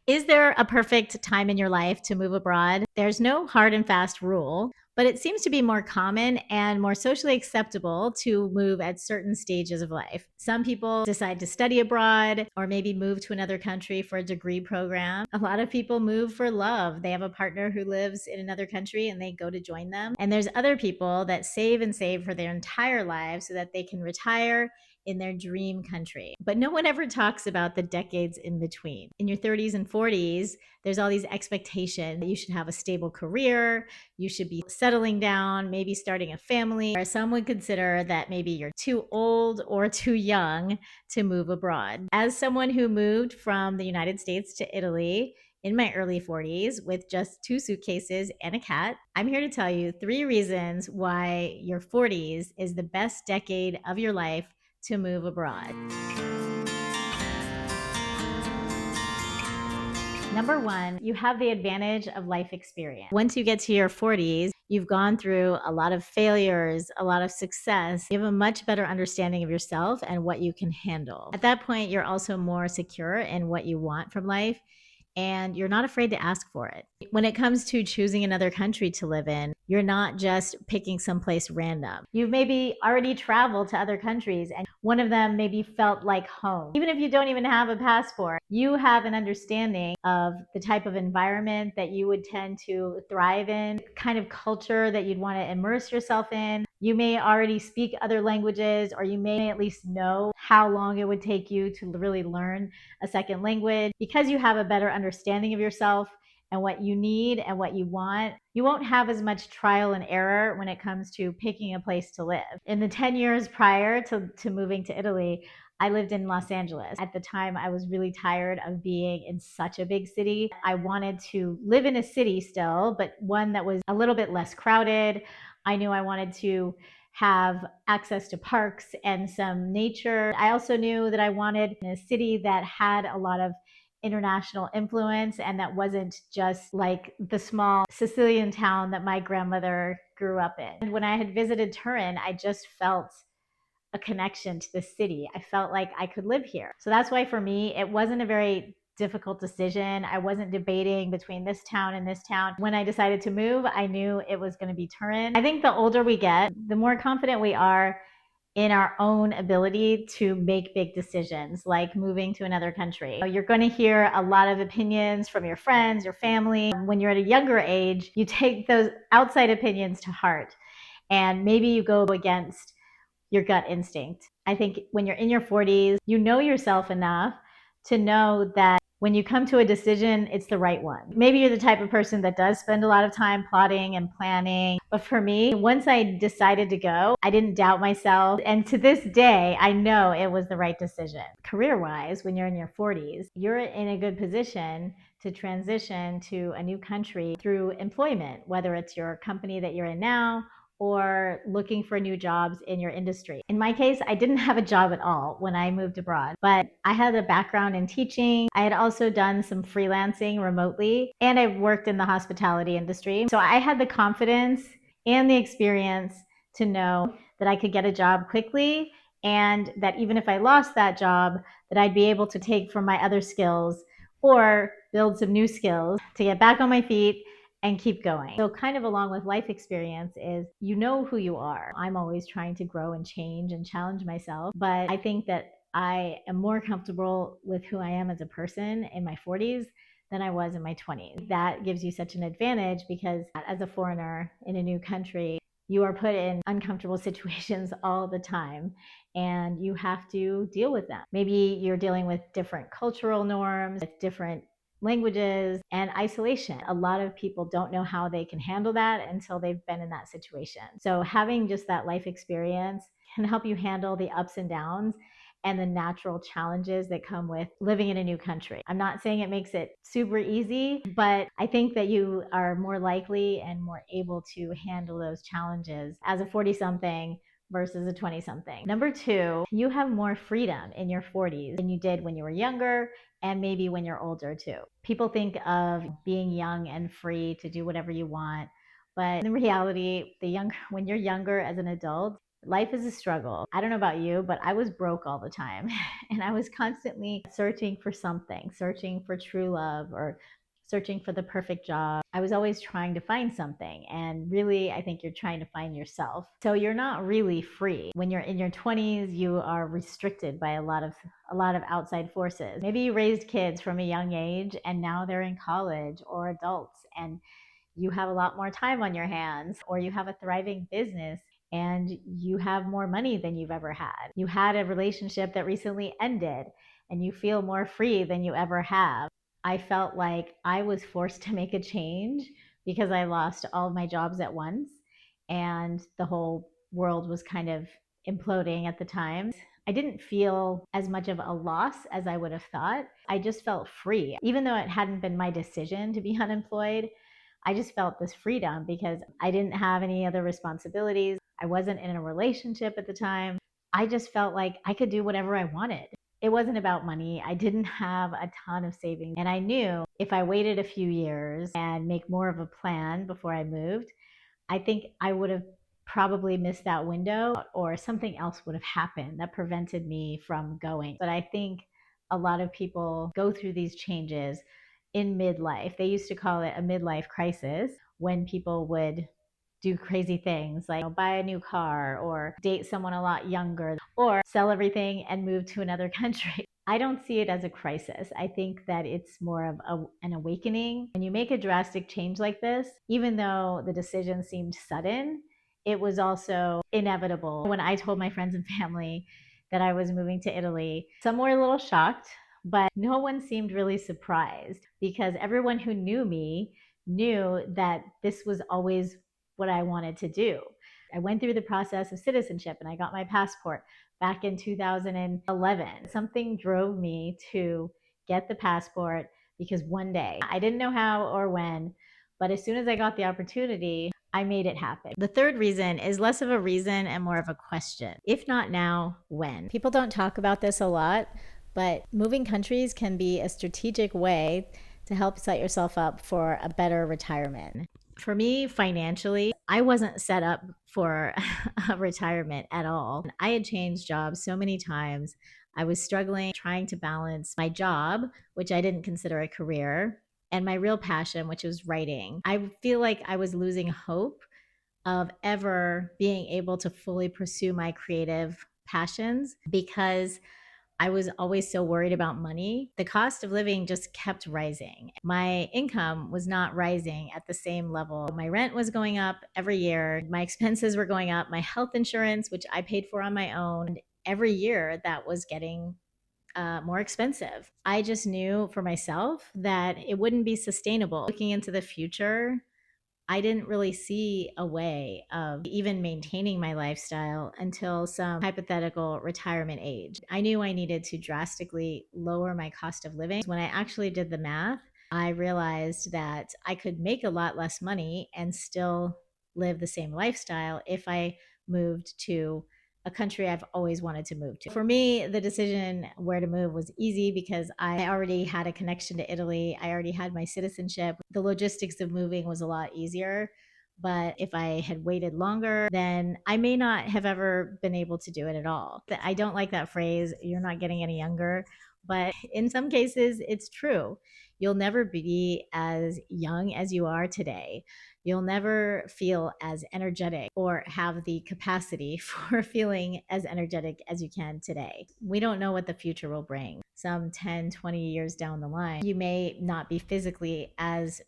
Is there a perfect time in your life to move abroad? There's no hard and fast rule, but it seems to be more common and more socially acceptable to move at certain stages of life. Some people decide to study abroad or maybe move to another country for a degree program. A lot of people move for love. They have a partner who lives in another country and they go to join them. And there's other people that save and save for their entire lives so that they can retire in their dream country. But no one ever talks about the decades in between. In your 30s and 40s, there's all these expectations that you should have a stable career, you should be settling down, maybe starting a family, or some would consider that maybe you're too old or too young to move abroad. As someone who moved from the United States to Italy in my early 40s with just 2 suitcases and a cat, I'm here to tell you 3 reasons why your 40s is the best decade of your life to move abroad. Number one, you have the advantage of life experience. Once you get to your 40s, you've gone through a lot of failures, a lot of success. You have a much better understanding of yourself and what you can handle. At that point, you're also more secure in what you want from life, and you're not afraid to ask for it. When it comes to choosing another country to live in, you're not just picking someplace random. You've maybe already traveled to other countries and one of them maybe felt like home. Even if you don't even have a passport, you have an understanding of the type of environment that you would tend to thrive in, kind of culture that you'd want to immerse yourself in. You may already speak other languages, or you may at least know how long it would take you to really learn a second language. Because you have a better understanding of yourself and what you need and what you want, you won't have as much trial and error when it comes to picking a place to live. In the 10 years prior to moving to Italy, I lived in Los Angeles. At the time, I was really tired of being in such a big city. I wanted to live in a city still, but one that was a little bit less crowded. I knew I wanted to have access to parks and some nature. I also knew that I wanted a city that had a lot of international influence and that wasn't just like the small Sicilian town that my grandmother grew up in. And when I had visited Turin, I just felt a connection to the city. I felt like I could live here. So that's why for me, it wasn't a very difficult decision. I wasn't debating between this town and this town. When I decided to move, I knew it was going to be Turin. I think the older we get, the more confident we are in our own ability to make big decisions like moving to another country. You're going to hear a lot of opinions from your friends, your family. When you're at a younger age, you take those outside opinions to heart and maybe you go against your gut instinct. I think when you're in your 40s, you know yourself enough to know that when you come to a decision, it's the right one. Maybe you're the type of person that does spend a lot of time plotting and planning. But for me, once I decided to go, I didn't doubt myself. And to this day, I know it was the right decision. Career-wise, when you're in your 40s, you're in a good position to transition to a new country through employment, whether it's your company that you're in now or looking for new jobs in your industry. In my case, I didn't have a job at all when I moved abroad, but I had a background in teaching. I had also done some freelancing remotely, and I worked in the hospitality industry. So I had the confidence and the experience to know that I could get a job quickly, and that even if I lost that job, that I'd be able to take from my other skills or build some new skills to get back on my feet and keep going. So kind of along with life experience is you know who you are. I'm always trying to grow and change and challenge myself, but I think that I am more comfortable with who I am as a person in my 40s than I was in my 20s. That gives you such an advantage because as a foreigner in a new country, you are put in uncomfortable situations all the time and you have to deal with them. Maybe you're dealing with different cultural norms, with different languages and isolation. A lot of people don't know how they can handle that until they've been in that situation. So having just that life experience can help you handle the ups and downs and the natural challenges that come with living in a new country. I'm not saying it makes it super easy, but I think that you are more likely and more able to handle those challenges as a 40-something versus a 20-something. Number two, you have more freedom in your 40s than you did when you were younger and maybe when you're older too. People think of being young and free to do whatever you want, but in reality, when you're younger as an adult, Life is a struggle. I don't know about you, but I was broke all the time. And I was constantly searching for something, searching for true love or searching for the perfect job. I was always trying to find something. And really, I think you're trying to find yourself. So you're not really free. When you're in your 20s, you are restricted by a lot of outside forces. Maybe you raised kids from a young age and now they're in college or adults, and you have a lot more time on your hands, or you have a thriving business and you have more money than you've ever had. You had a relationship that recently ended and you feel more free than you ever have. I felt like I was forced to make a change because I lost all of my jobs at once and the whole world was kind of imploding at the time. I didn't feel as much of a loss as I would have thought. I just felt free. Even though it hadn't been my decision to be unemployed, I just felt this freedom because I didn't have any other responsibilities. I wasn't in a relationship at the time. I just felt like I could do whatever I wanted. It wasn't about money. I didn't have a ton of savings. And I knew if I waited a few years and make more of a plan before I moved, I think I would have probably missed that window or something else would have happened that prevented me from going. But I think a lot of people go through these changes in midlife. They used to call it a midlife crisis when people would do crazy things like buy a new car or date someone a lot younger or sell everything and move to another country. I don't see it as a crisis. I think that it's more of an awakening. When you make a drastic change like this, even though the decision seemed sudden, it was also inevitable. When I told my friends and family that I was moving to Italy, some were a little shocked, but no one seemed really surprised because everyone who knew me knew that this was always what I wanted to do. I went through the process of citizenship and I got my passport back in 2011. Something drove me to get the passport because one day, I didn't know how or when, but as soon as I got the opportunity, I made it happen. The third reason is less of a reason and more of a question. If not now, when? People don't talk about this a lot, but moving countries can be a strategic way to help set yourself up for a better retirement. For me, financially, I wasn't set up for a retirement at all. I had changed jobs so many times. I was struggling trying to balance my job, which I didn't consider a career, and my real passion, which was writing. I feel like I was losing hope of ever being able to fully pursue my creative passions because I was always so worried about money. The cost of living just kept rising. My income was not rising at the same level. My rent was going up every year. My expenses were going up. My health insurance, which I paid for on my own, every year that was getting more expensive. I just knew for myself that it wouldn't be sustainable. Looking into the future, I didn't really see a way of even maintaining my lifestyle until some hypothetical retirement age. I knew I needed to drastically lower my cost of living. When I actually did the math, I realized that I could make a lot less money and still live the same lifestyle if I moved to a country I've always wanted to move to. For me, the decision where to move was easy because I already had a connection to Italy. I already had my citizenship. The logistics of moving was a lot easier. But if I had waited longer, then I may not have ever been able to do it at all. I don't like that phrase, you're not getting any younger. But in some cases, it's true. You'll never be as young as you are today. You'll never feel as energetic or have the capacity for feeling as energetic as you can today. We don't know what the future will bring. Some 10, 20 years down the line, you may not be physically as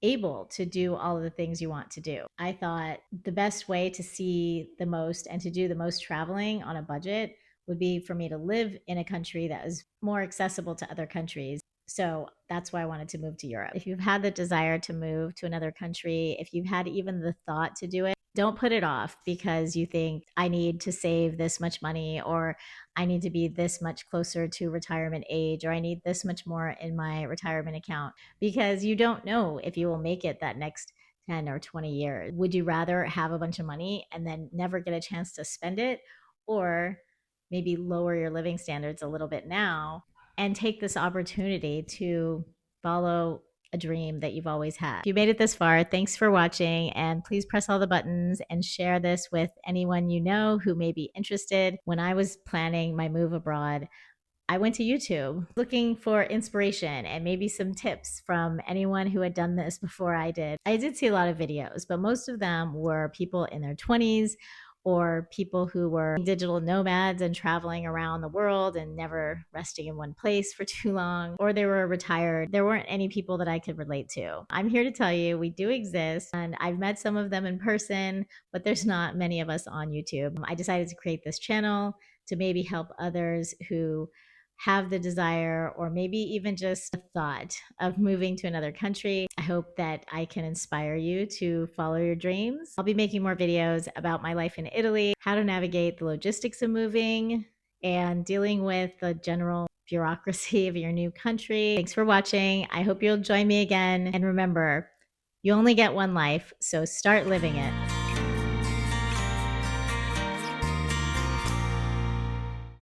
able to do all of the things you want to do. I thought the best way to see the most and to do the most traveling on a budget would be for me to live in a country that is more accessible to other countries. So that's why I wanted to move to Europe. If you've had the desire to move to another country, if you've had even the thought to do it, don't put it off because you think I need to save this much money or I need to be this much closer to retirement age or I need this much more in my retirement account because you don't know if you will make it that next 10 or 20 years. Would you rather have a bunch of money and then never get a chance to spend it, or maybe lower your living standards a little bit now and take this opportunity to follow a dream that you've always had. If you made it this far, thanks for watching, and please press all the buttons and share this with anyone you know who may be interested. When I was planning my move abroad, I went to YouTube looking for inspiration and maybe some tips from anyone who had done this before I did. I did see a lot of videos, but most of them were people in their 20s or people who were digital nomads and traveling around the world and never resting in one place for too long, or they were retired. There weren't any people that I could relate to. I'm here to tell you we do exist, and I've met some of them in person, but there's not many of us on YouTube. I decided to create this channel to maybe help others who have the desire or maybe even just the thought of moving to another country. I hope that I can inspire you to follow your dreams. I'll be making more videos about my life in Italy, how to navigate the logistics of moving, and dealing with the general bureaucracy of your new country. Thanks for watching. I hope you'll join me again. And remember, you only get one life, so start living it.